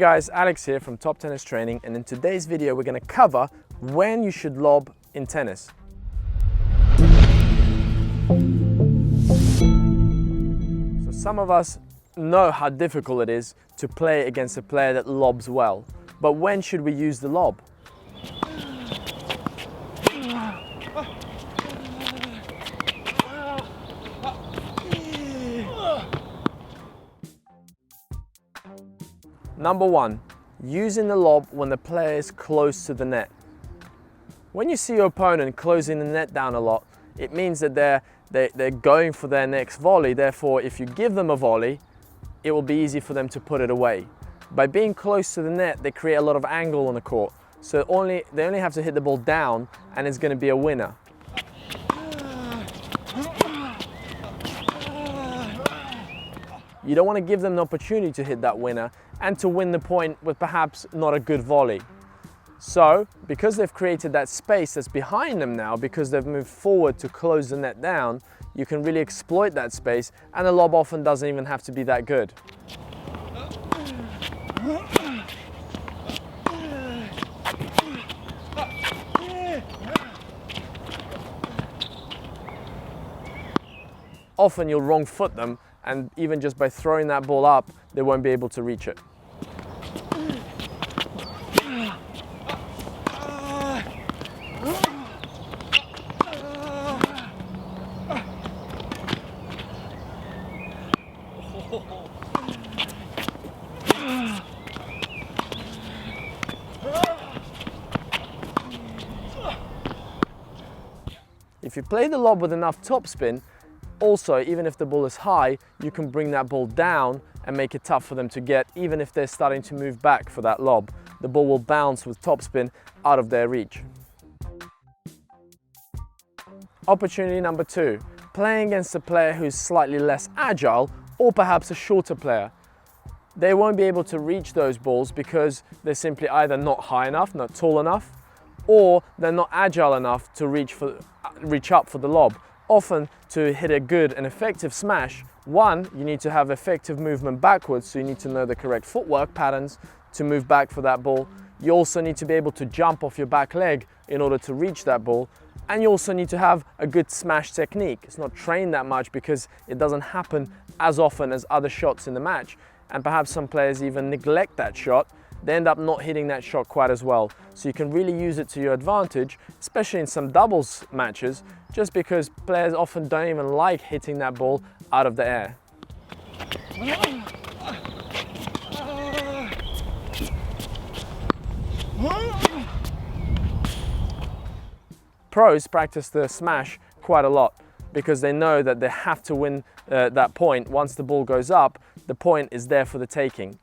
Hey guys, Alex here from Top Tennis Training, and in today's video we're going to cover when you should lob in tennis. So some of us know how difficult it is to play against a player that lobs well, but when should we use the lob? Number one, using the lob when the player is close to the net. When you see your opponent closing the net down a lot, it means that they're going for their next volley. Therefore, if you give them a volley, it will be easy for them to put it away. By being close to the net, they create a lot of angle on the court. So they only have to hit the ball down and it's going to be a winner. You don't want to give them the opportunity to hit that winner and to win the point with perhaps not a good volley. So, because they've created that space that's behind them now, because they've moved forward to close the net down, you can really exploit that space, and the lob often doesn't even have to be that good. Often you'll wrong foot them, and even just by throwing that ball up, they won't be able to reach it. If you play the lob with enough topspin, also, even if the ball is high, you can bring that ball down and make it tough for them to get, even if they're starting to move back for that lob. The ball will bounce with topspin out of their reach. Opportunity number two, playing against a player who's slightly less agile or perhaps a shorter player. They won't be able to reach those balls because they're simply either not high enough, not tall enough, or they're not agile enough to reach up for the lob. Often, to hit a good and effective smash, one, you need to have effective movement backwards, so you need to know the correct footwork patterns to move back for that ball. You also need to be able to jump off your back leg in order to reach that ball. And you also need to have a good smash technique. It's not trained that much because it doesn't happen as often as other shots in the match. And perhaps some players even neglect that shot. They end up not hitting that shot quite as well. So you can really use it to your advantage, especially in some doubles matches, just because players often don't even like hitting that ball out of the air. Pros practice the smash quite a lot because they know that they have to win that point. Once the ball goes up, the point is there for the taking.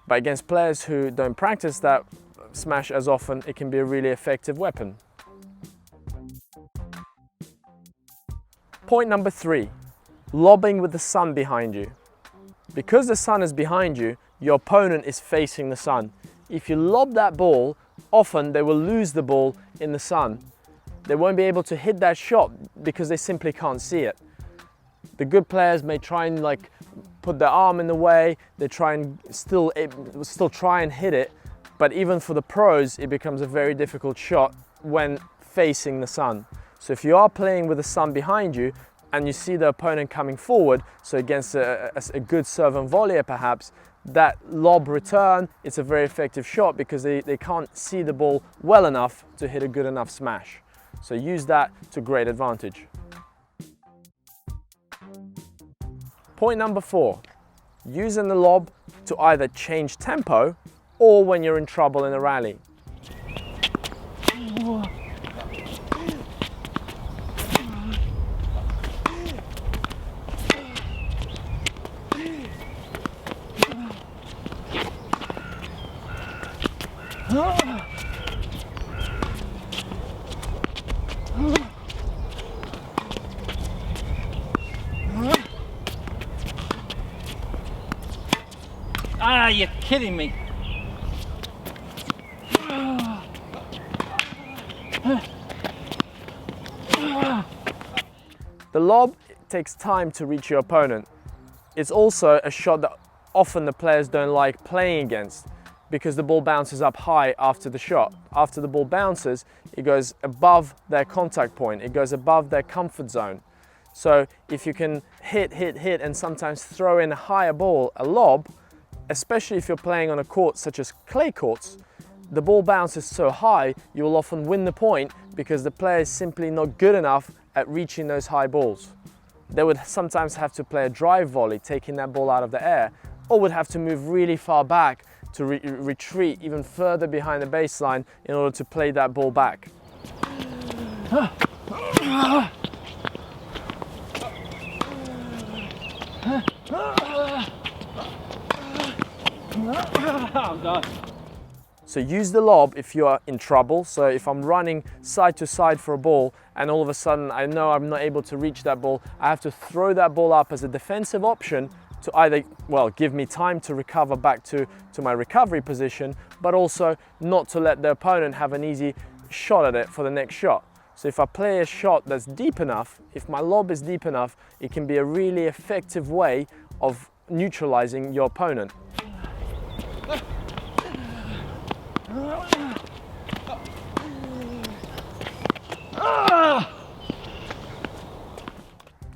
But against players who don't practice that smash as often, it can be a really effective weapon. Point number three, lobbing with the sun behind you. Because the sun is behind you, your opponent is facing the sun. If you lob that ball, often they will lose the ball in the sun. They won't be able to hit that shot because they simply can't see it. The good players may try and put their arm in the way, they try and still try and hit it, but even for the pros, it becomes a very difficult shot when facing the sun. So if you are playing with the sun behind you and you see the opponent coming forward, so against a good serve and volleyer perhaps, that lob return, it's a very effective shot because they can't see the ball well enough to hit a good enough smash. So use that to great advantage. Point number four, using the lob to either change tempo or when you're in trouble in a rally. Ah, you're kidding me. The lob takes time to reach your opponent. It's also a shot that often the players don't like playing against, because the ball bounces up high after the shot. After the ball bounces, it goes above their contact point, it goes above their comfort zone. So if you can hit, and sometimes throw in a higher ball, a lob, especially if you're playing on a court such as clay courts, the ball bounces so high, you will often win the point because the player is simply not good enough at reaching those high balls. They would sometimes have to play a drive volley, taking that ball out of the air, or would have to move really far back to retreat even further behind the baseline in order to play that ball back. Oh, God. So use the lob if you are in trouble. So if I'm running side to side for a ball and all of a sudden I know I'm not able to reach that ball, I have to throw that ball up as a defensive option to either, well, give me time to recover back to my recovery position, but also not to let the opponent have an easy shot at it for the next shot. So if I play a shot that's deep enough, if my lob is deep enough, it can be a really effective way of neutralizing your opponent.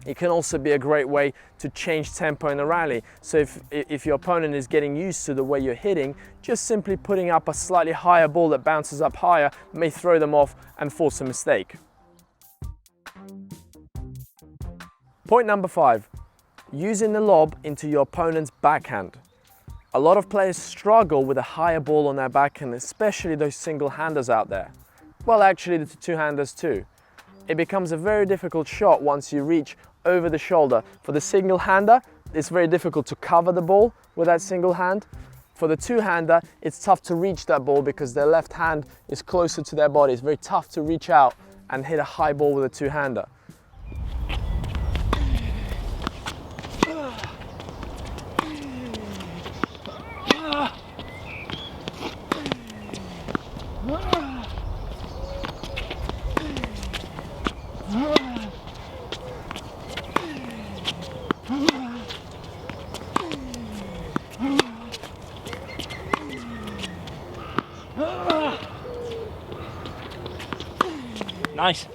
It can also be a great way to change tempo in a rally. So if your opponent is getting used to the way you're hitting, just simply putting up a slightly higher ball that bounces up higher may throw them off and force a mistake. Point number 5, using the lob into your opponent's backhand. A lot of players struggle with a higher ball on their backhand, especially those single-handers out there. Well, actually the two-handers too. It becomes a very difficult shot once you reach over the shoulder. For the single-hander, it's very difficult to cover the ball with that single hand. For the two-hander, it's tough to reach that ball because their left hand is closer to their body. It's very tough to reach out and hit a high ball with a two-hander. Nice.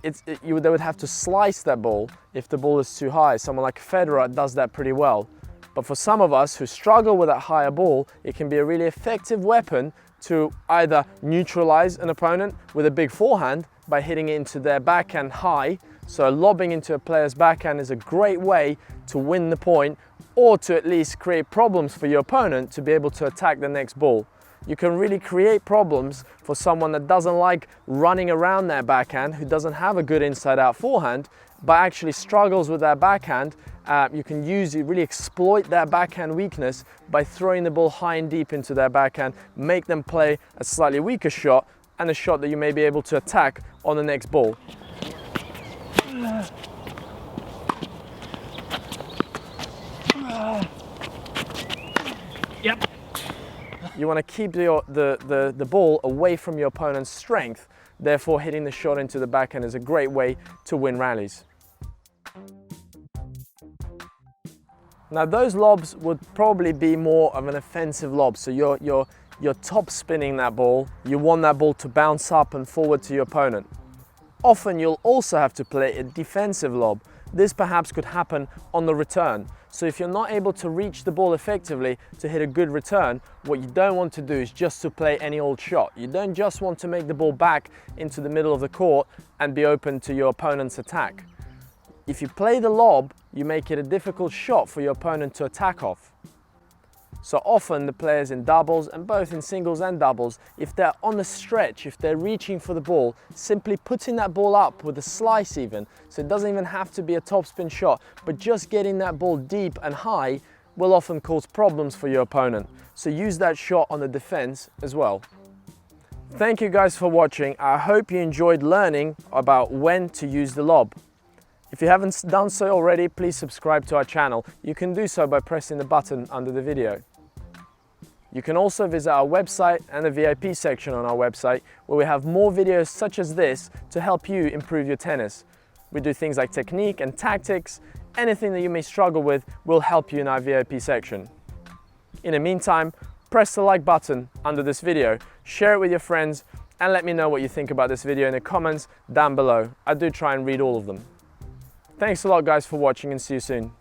They would have to slice that ball if the ball is too high. Someone like Federer does that pretty well. But for some of us who struggle with that higher ball, it can be a really effective weapon to either neutralize an opponent with a big forehand by hitting it into their backhand high. So lobbing into a player's backhand is a great way to win the point, or to at least create problems for your opponent to be able to attack the next ball. You can really create problems for someone that doesn't like running around their backhand, who doesn't have a good inside-out forehand, but actually struggles with their backhand. You can really exploit their backhand weakness by throwing the ball high and deep into their backhand, make them play a slightly weaker shot and a shot that you may be able to attack on the next ball. Yep. You want to keep the ball away from your opponent's strength, therefore hitting the shot into the backhand is a great way to win rallies. Now those lobs would probably be more of an offensive lob, so you're top spinning that ball, you want that ball to bounce up and forward to your opponent. Often you'll also have to play a defensive lob. This perhaps could happen on the return. So if you're not able to reach the ball effectively to hit a good return, what you don't want to do is just to play any old shot. You don't just want to make the ball back into the middle of the court and be open to your opponent's attack. If you play the lob, you make it a difficult shot for your opponent to attack off. So often the players in doubles, and both in singles and doubles, if they're on the stretch, if they're reaching for the ball, simply putting that ball up with a slice even, so it doesn't even have to be a topspin shot, but just getting that ball deep and high will often cause problems for your opponent. So use that shot on the defense as well. Thank you guys for watching. I hope you enjoyed learning about when to use the lob. If you haven't done so already, please subscribe to our channel. You can do so by pressing the button under the video. You can also visit our website and the VIP section on our website, where we have more videos such as this to help you improve your tennis. We do things like technique and tactics. Anything that you may struggle with will help you in our VIP section. In the meantime, press the like button under this video, share it with your friends, and let me know what you think about this video in the comments down below. I do try and read all of them. Thanks a lot guys for watching, and see you soon.